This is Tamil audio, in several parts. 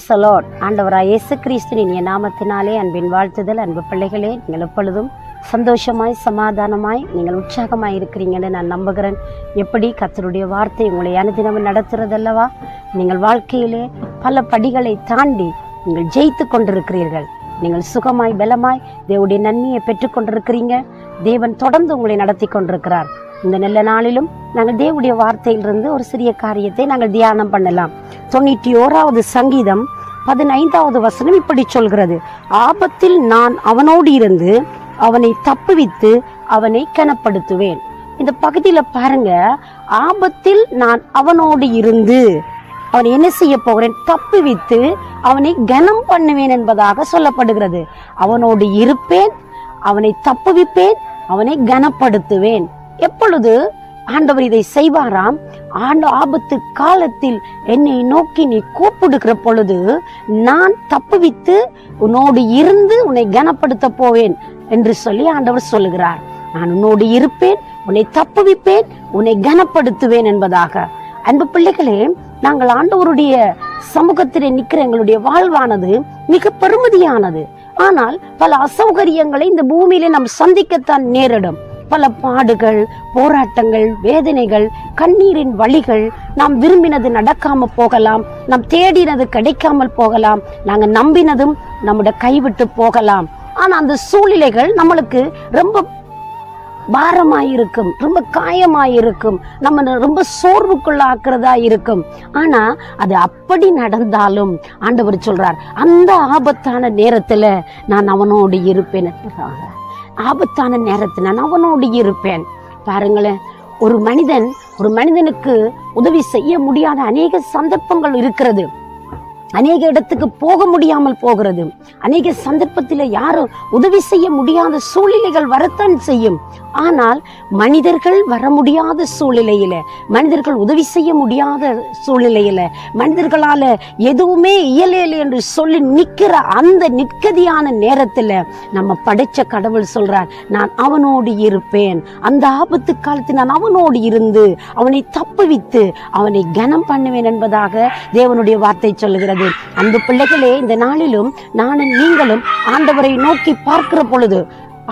சலோட் ஆண்டவராய் இயேசு கிறிஸ்துவின் இனிய நாமத்தினாலே அன்பின் வாழ்த்துதல். அன்பு பிள்ளைகளே, நீங்கள் எப்பொழுதும் சந்தோஷமாய் சமாதானமாய் நீங்கள் உற்சாகமாய் இருக்கிறீங்கன்னு நான் நம்புகிறேன். எப்படி கர்த்தருடைய வார்த்தை உங்களை அனுதினமும் நடத்துறதல்லவா? நீங்கள் வாழ்க்கையிலே பல படிகளை தாண்டி நீங்கள் ஜெயித்து கொண்டிருக்கிறீர்கள். நீங்கள் சுகமாய் பலமாய் தேவனுடைய நன்மையை பெற்றுக்கொண்டிருக்கிறீங்க. தேவன் தொடர்ந்து உங்களை நடத்தி கொண்டிருக்கிறார். இந்த நல்ல நாளிலும் நாங்கள் தேவனுடைய வார்த்தையிலிருந்து ஒரு சிறிய காரியத்தை நாங்கள் தியானம் பண்ணலாம். 91வது சங்கீதம் 15வது வசனம் இப்படி சொல்கிறது: ஆபத்தில் நான் அவனோடு இருந்து அவனை தப்புவித்து அவனை கனப்படுத்துவேன். இந்த பகுதியில் பாருங்க, ஆபத்தில் நான் அவனோடு இருந்து அவன் என்ன செய்ய போகிறேன்? தப்புவித்து அவனை கனம் பண்ணுவேன் என்பதாக சொல்லப்படுகிறது. அவனோடு இருப்பேன், அவனை தப்புவிப்பேன், அவனை கனப்படுத்துவேன். எப்பொழுது ஆண்டவர் இதை செய்வாராம்? ஆபத்து காலத்தில் என்னை நோக்கி நீ கூப்பிடுகிற பொழுது நான் தப்புவித்து உன்னோடு இருந்து உன்னை கனப்படுத்த போவேன் என்று சொல்லி ஆண்டவர் சொல்லுகிறார். நான் உன்னோடு இருப்பேன், உன்னை தப்புவிப்பேன், உன்னை கனப்படுத்துவேன் என்பதாக. அன்பு பிள்ளைகளே, நாங்கள் ஆண்டவருடைய சமூகத்திலே நிற்கிற எங்களுடைய வாழ்வானது மிக பெருமதியானது. ஆனால் பல அசௌகரியங்களை இந்த பூமியிலே நாம் சந்திக்கத்தான் நேரிடும். பல பாடுகள், போராட்டங்கள், வேதனைகள், கண்ணீரின் வழிகள், நாம் விரும்பினது நடக்காம போகலாம், நாம் தேடினது கிடைக்காமல் போகலாம், நாங்க நம்பினதும் நம்முடைய கைவிட்டு போகலாம். ஆனா அந்த சூழ்நிலைகள் நம்மளுக்கு ரொம்ப பாரமாயிருக்கும், ரொம்ப காயமாயிருக்கும், நம்ம ரொம்ப சோர்வுக்குள்ளாக்குறதா இருக்கும். ஆனா அது அப்படி நடந்தாலும் ஆண்டவர் சொல்றார், அந்த ஆபத்தான நேரத்துல நான் அவனோடு இருப்பேன். ஆபத்தான நேரத்தில் நான் அவனோடு இருப்பேன். பாருங்களேன், ஒரு மனிதனுக்கு உதவி செய்ய முடியாத அநேக சந்தர்ப்பங்கள் இருக்கிறது. அநேக இடத்துக்கு போக முடியாமல் போகிறது. அநேக சந்தர்ப்பத்தில் யாரும் உதவி செய்ய முடியாத சூழ்நிலைகள் வரத்தான் செய்யும். ஆனால் மனிதர்கள் வர முடியாத சூழ்நிலையில, மனிதர்கள் உதவி செய்ய முடியாத சூழ்நிலையில, மனிதர்களால எதுவுமே இயலே என்று சொல்லி நிற்கிற அந்த நிற்கதியான நேரத்துல நம்ம படைச்ச கடவுள் சொல்றார், நான் அவனோடு இருப்பேன். அந்த ஆபத்து காலத்தில் நான் அவனோடு இருந்து அவனை தப்புவித்து அவனை கனம் பண்ணுவேன் என்பதாக தேவனுடைய வார்த்தை சொல்லுகிறது. அன்பு பிள்ளைகளே, இந்த நாளிலும் நானும் நீங்களும் ஆண்டவரை நோக்கி பார்க்கிற பொழுது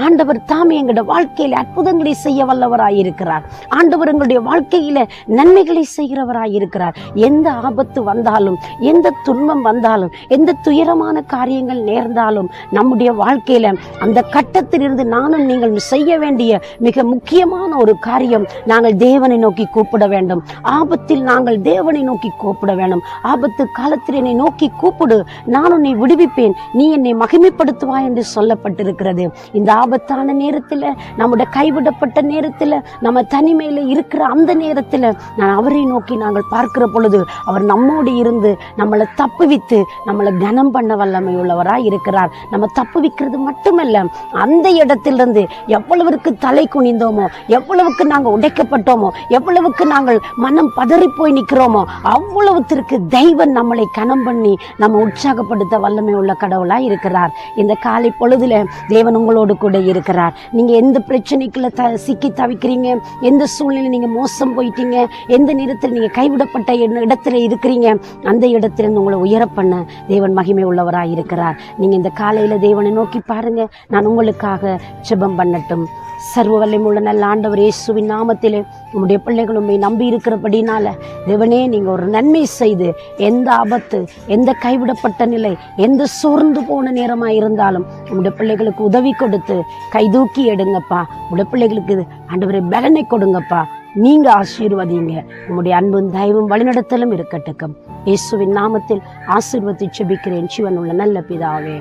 ஆண்டவர் தாமே எங்களுடைய வாழ்க்கையில அற்புதங்களை செய்ய வல்லவராயிருக்கிறார். ஆண்டவர் எங்களுடைய வாழ்க்கையில நன்மைகளை செய்கிறவராயிருக்கிறார். எந்த ஆபத்து வந்தாலும், எந்த துன்பம் வந்தாலும், எந்த துயரமான காரியங்கள் நேர்ந்தாலும் நம்முடைய வாழ்க்கையில அந்த கட்டத்திலிருந்து நானும் நீங்கள் செய்ய வேண்டிய மிக முக்கியமான ஒரு காரியம், நாங்கள் தேவனை நோக்கி கூப்பிட வேண்டும். ஆபத்தில் நாங்கள் தேவனை நோக்கி கூப்பிட வேண்டும். ஆபத்து காலத்தில் என்னை நோக்கி கூப்பிடு, நான் உன்னை விடுவிப்பேன், நீ என்னை மகிமைப்படுத்துவாய் என்று சொல்லப்பட்டிருக்கிறது. இந்த ஆபத்தான நேரத்தில், நம்முடைய கைவிடப்பட்ட நேரத்தில், நம்ம தனிமையில இருக்கிற அந்த நேரத்தில் நான் அவரை நோக்கி நாங்கள் பார்க்கிற பொழுது அவர் நம்மோடு இருந்து நம்மளை தப்புவித்து நம்மளை கனம் பண்ண வல்லமை உள்ளவராய் இருக்கிறார். நம்ம தப்புவிக்கிறது மட்டுமல்ல, அந்த இடத்திலிருந்து எவ்வளவுக்கு தலை குனிந்தோமோ, எவ்வளவுக்கு நாங்கள் உடைக்கப்பட்டோமோ, எவ்வளவுக்கு நாங்கள் மனம் பதறி போய் நிற்கிறோமோ, அவ்வளவுத்திற்கு தெய்வன் நம்மளை கனம் பண்ணி நம்ம உற்சாகப்படுத்த வல்லமை உள்ள கடவுளாய் இருக்கிறார். இந்த காலை பொழுதுல தேவன் உங்களோடு கூட இருக்கிறார். நீங்க எந்த பிரச்சனைக்குள்ள சிக்கி தவிக்கிறீங்க, எந்த சூழ்நிலை நீங்க மோசம் போயிட்டீங்க, எந்த நேரத்தில் நீங்க கைவிடப்பட்ட இடத்துல இருக்கிறீங்க, அந்த இடத்திலிருந்து உங்களை உயர பண்ண தேவன் மகிமை உள்ளவராய் இருக்கிறார். நீங்க இந்த காலையில தேவனை நோக்கி பாருங்க. நான் உங்களுக்காக ஜெபம் பண்ணட்டும். சர்வ வல்லமையுள்ள நல்ல ஆண்டவர் இயேசுவின் நாமத்திலே உங்களுடைய பிள்ளைகள் உண்மை நம்பி இருக்கிறபடினால தேவனே, நீங்க ஒரு நன்மை செய்து எந்த ஆபத்து, எந்த கைவிடப்பட்ட நிலை, எந்த சோர்ந்து போன நேரமாக இருந்தாலும் உங்களுடைய பிள்ளைகளுக்கு உதவி கொடுத்து கைதூக்கி எடுங்கப்பா. உங்களுடைய பிள்ளைகளுக்கு ஆண்டவரே பலனை கொடுங்கப்பா. நீங்க ஆசீர்வதிங்க. உங்களுடைய அன்பும் தயவும் வழிநடத்தலும் இருக்கட்டும். இயேசுவின் நாமத்தில் ஆசீர்வதி ஜெபிக்கிறேன் ஜீவனுள்ள நல்ல பிதாவே.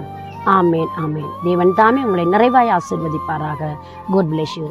ஆமேன், ஆமேன். தேவன் தாமே உங்களை நிறைவாய் ஆசீர்வதிப்பாராக. God bless you.